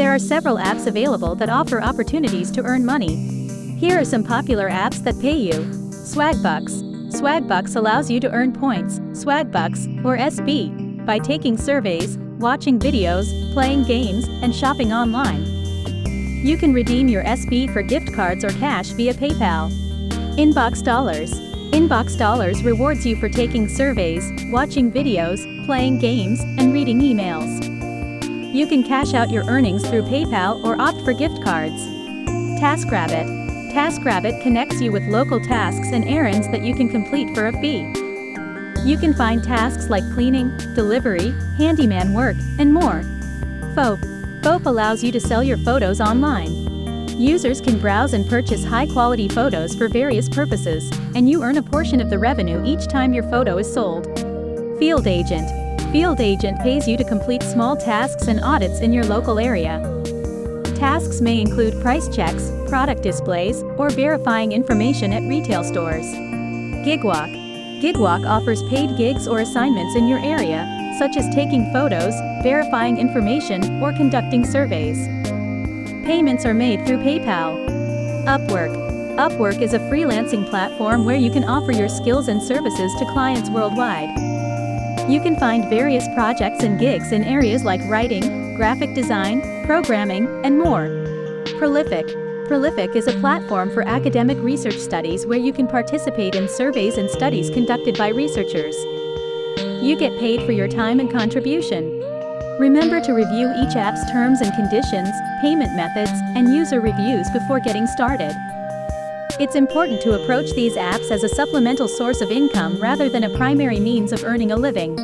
There are several apps available that offer opportunities to earn money. Here are some popular apps that pay you. Swagbucks. Swagbucks allows you to earn points, Swagbucks, or SB, by taking surveys, watching videos, playing games, and shopping online. You can redeem your SB for gift cards or cash via PayPal. Inbox Dollars. Inbox Dollars rewards you for taking surveys, watching videos, playing games, and reading emails. You can cash out your earnings through PayPal or opt for gift cards. TaskRabbit. TaskRabbit connects you with local tasks and errands that you can complete for a fee. You can find tasks like cleaning, delivery, handyman work, and more. FOP. FOP allows you to sell your photos online. Users can browse and purchase high-quality photos for various purposes, and you earn a portion of the revenue each time your photo is sold. Field Agent. Field Agent pays you to complete small tasks and audits in your local area. Tasks may include price checks, product displays, or verifying information at retail stores. Gigwalk. Gigwalk offers paid gigs or assignments in your area, such as taking photos, verifying information, or conducting surveys. Payments are made through PayPal. Upwork. Upwork is a freelancing platform where you can offer your skills and services to clients worldwide. You can find various projects and gigs in areas like writing, graphic design, programming, and more. Prolific. Prolific is a platform for academic research studies where you can participate in surveys and studies conducted by researchers. You get paid for your time and contribution. Remember to review each app's terms and conditions, payment methods, and user reviews before getting started. It's important to approach these apps as a supplemental source of income rather than a primary means of earning a living.